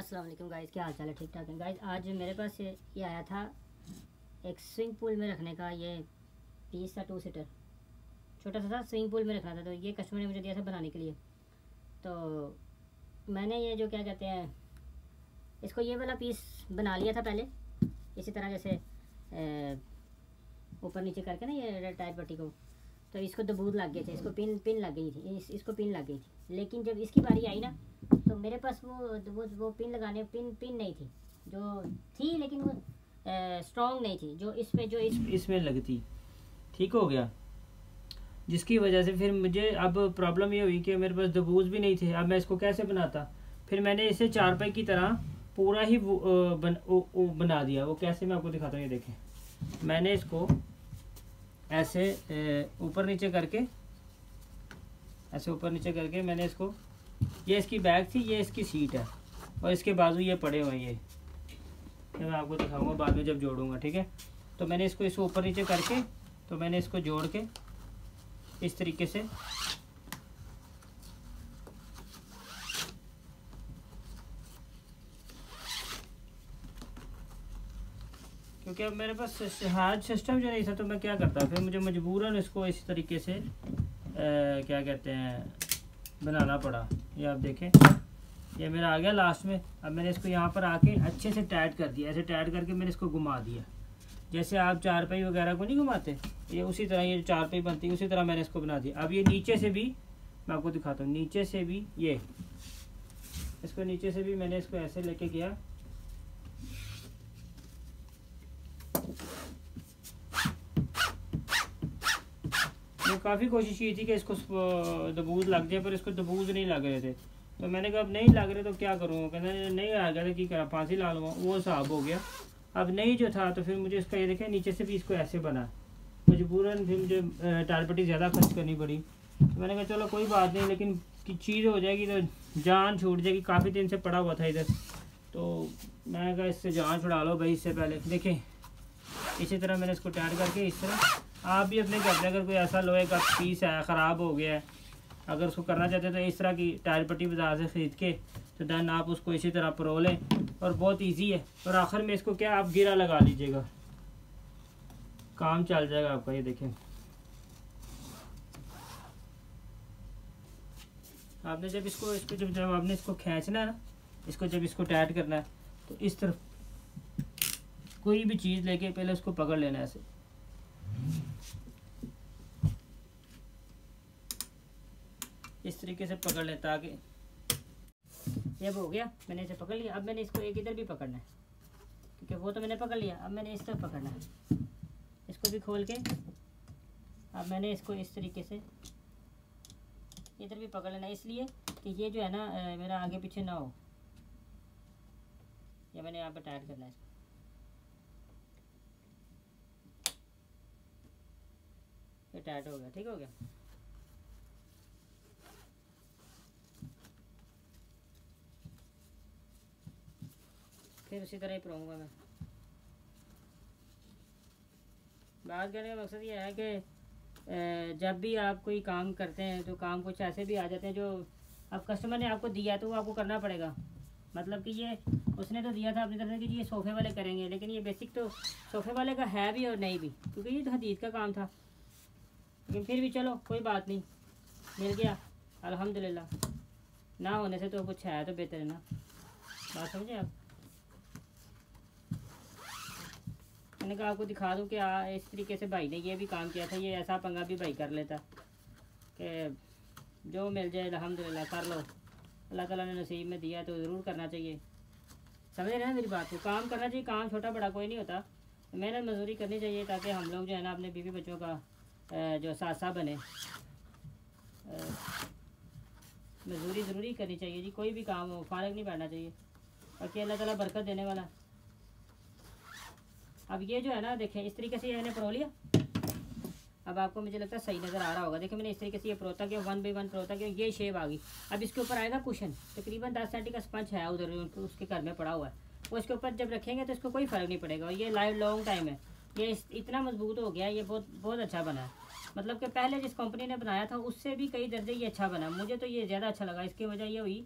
अस्सलाम वालेकुम गाइस, क्या हाल चाल है? ठीक ठाक है गाइस। आज मेरे पास ये आया था एक स्विमिंग पूल में रखने का ये पीस था, 2 सीटर छोटा सा था। स्विमिंग पूल में रखना था, तो ये कस्टमर ने मुझे दिया था बनाने के लिए। तो मैंने ये जो क्या कहते हैं इसको ये वाला पीस बना लिया था पहले, इसी तरह जैसे ऊपर नीचे करके ना ये रेड टायर पट्टी को। तो इसको दबूद लग गए थे, इसको पिन लग गई थी, इसको पिन लग गई थी। लेकिन जब इसकी बारी आई ना तो मेरे पास वो पिन लगाने पिन नहीं थी, जो थी लेकिन वो स्ट्रॉन्ग नहीं थी जो इसमें लगती। ठीक हो गया, जिसकी वजह से फिर मुझे अब प्रॉब्लम ये हुई कि मेरे पास दबूज भी नहीं थे। अब मैं इसको कैसे बनाता? फिर मैंने इसे चारपाई की तरह पूरा ही बना दिया। वो कैसे मैं आपको दिखाता हूँ, ये देखें। मैंने इसको ऐसे ऊपर नीचे करके मैंने इसको, ये इसकी बैग थी, ये इसकी सीट है और इसके बाजू ये पड़े हुए हैं। ये मैं आपको दिखाऊंगा बाद में जब जोड़ूंगा, ठीक है। तो मैंने इसको ऊपर नीचे करके, तो मैंने इसको जोड़ के इस तरीके से क्योंकि अब मेरे पास हार्ड सिस्टम जो नहीं था, तो मैं क्या करता, फिर मुझे मजबूरन इसको इस तरीके से क्या कहते हैं बनाना पड़ा। ये आप देखें, ये मेरा आ गया लास्ट में। अब मैंने इसको यहाँ पर आके अच्छे से टाइट कर दिया। ऐसे टाइट करके मैंने इसको घुमा दिया, जैसे आप चारपाई वगैरह को नहीं घुमाते, ये उसी तरह ये चारपाई बनती है, उसी तरह मैंने इसको बना दिया। अब ये नीचे से भी मैं आपको दिखाता हूँ, नीचे से भी ये इसको नीचे से भी मैंने इसको ऐसे लेके गया। मैं काफ़ी कोशिश की थी कि इसको दबूज लग जाए, पर इसको दबूज नहीं लग रहे थे। तो मैंने कहा अब नहीं लग रहे तो क्या करूँ, कहना नहीं आ गया तो क्या करा, फांसी ला लूँगा। वो हिसाब हो गया। अब नहीं जो था, तो फिर मुझे इसका ये देखें नीचे से भी इसको ऐसे बना, मजबूरन फिर मुझे टायर पट्टी ज़्यादा खर्च करनी पड़ी। तो मैंने कहा चलो कोई बात नहीं, लेकिन चीज़ हो जाएगी तो जान छूट जाएगी। काफ़ी दिन से पड़ा हुआ था इधर, तो मैंने कहा इससे जान छुड़ा लो भाई। इससे पहले देखें, इसी तरह मैंने इसको टायर करके इस तरह। आप भी अपने घर में अगर कोई ऐसा लोहे का पीस है, ख़राब हो गया है, अगर उसको करना चाहते हैं तो इस तरह की टायर पट्टी बाजार से ख़रीद के, तो देन आप उसको इसी तरह परो लें और बहुत इजी है। और आखिर में इसको क्या आप गिरा लगा लीजिएगा, काम चल जाएगा आपका। ये देखें, आपने जब जब आपने इसको खींचना है ना, जब इसको टाइट करना है, तो इस तरफ कोई भी चीज़ लेके पहले उसको पकड़ लेना है ऐसे। इस तरीके से पकड़ लें, ताकि ये हो गया। मैंने इसे पकड़ लिया। अब मैंने इसको एक इधर भी पकड़ना है, क्योंकि वो तो मैंने पकड़ लिया। अब मैंने इस तरफ पकड़ना है, इसको भी खोल के। अब मैंने इसको इस तरीके से इधर भी पकड़ लेना, इसलिए कि ये जो है ना मेरा आगे पीछे ना हो। ये मैंने यहाँ पर टाइट करना है इसको। ये टाइट हो गया, ठीक हो गया। फिर उसी तरह ही परोऊंगा मैं। बात करने का मकसद ये है कि जब भी आप कोई काम करते हैं तो काम कुछ ऐसे भी आ जाते हैं जो अब कस्टमर ने आपको दिया तो वो आपको करना पड़ेगा। मतलब कि ये उसने तो दिया था अपनी तरफ से कि ये सोफ़े वाले करेंगे, लेकिन ये बेसिक तो सोफ़े वाले का है भी और नहीं भी, क्योंकि ये तो हदीद का काम था। लेकिन फिर भी चलो कोई बात नहीं, मिल गया अल्हम्दुलिल्लाह। ना होने से तो कुछ है तो बेहतर है ना। बात समझे आप? मैंने कहा आपको दिखा दूं कि इस तरीके से भाई ने ये भी काम किया था। ये ऐसा पंगा भी भाई कर लेता कि जो मिल जाए अल्हम्दुलिल्लाह कर लो। अल्लाह ताला ने नसीब में दिया तो ज़रूर करना चाहिए। समझ रहे हैं मेरी बात को? काम करना चाहिए, काम छोटा बड़ा कोई नहीं होता। मेहनत मजदूरी करनी चाहिए, ताकि हम लोग जो है ना अपने बीवी बच्चों का जो सासा बने। मजदूरी ज़रूरी करनी चाहिए जी, कोई भी काम हो, फारग नहीं बैठना चाहिए। बाकी अल्लाह ताला बरकत देने वाला। अब ये जो है ना देखें, इस तरीके से ये मैंने परो लिया। अब आपको मुझे लगता है सही नज़र आ रहा होगा। देखिए मैंने इस तरीके से ये परोता किया, 1 बाई 1 परोता किया, ये शेप आ गई। अब इसके ऊपर आएगा कुशन, तकरीबन 10 सेंटी का स्पंज है उधर उसके घर में पड़ा हुआ है। वो इसके ऊपर जब रखेंगे तो इसको कोई फ़र्क नहीं पड़ेगा। और ये लाइव लॉन्ग टाइम है, ये इतना मजबूत हो गया, ये बहुत अच्छा बना है। मतलब कि पहले जिस कंपनी ने बनाया था उससे भी कई दर्जे ये अच्छा बना। मुझे तो ये ज़्यादा अच्छा लगा। इसकी वजह ये हुई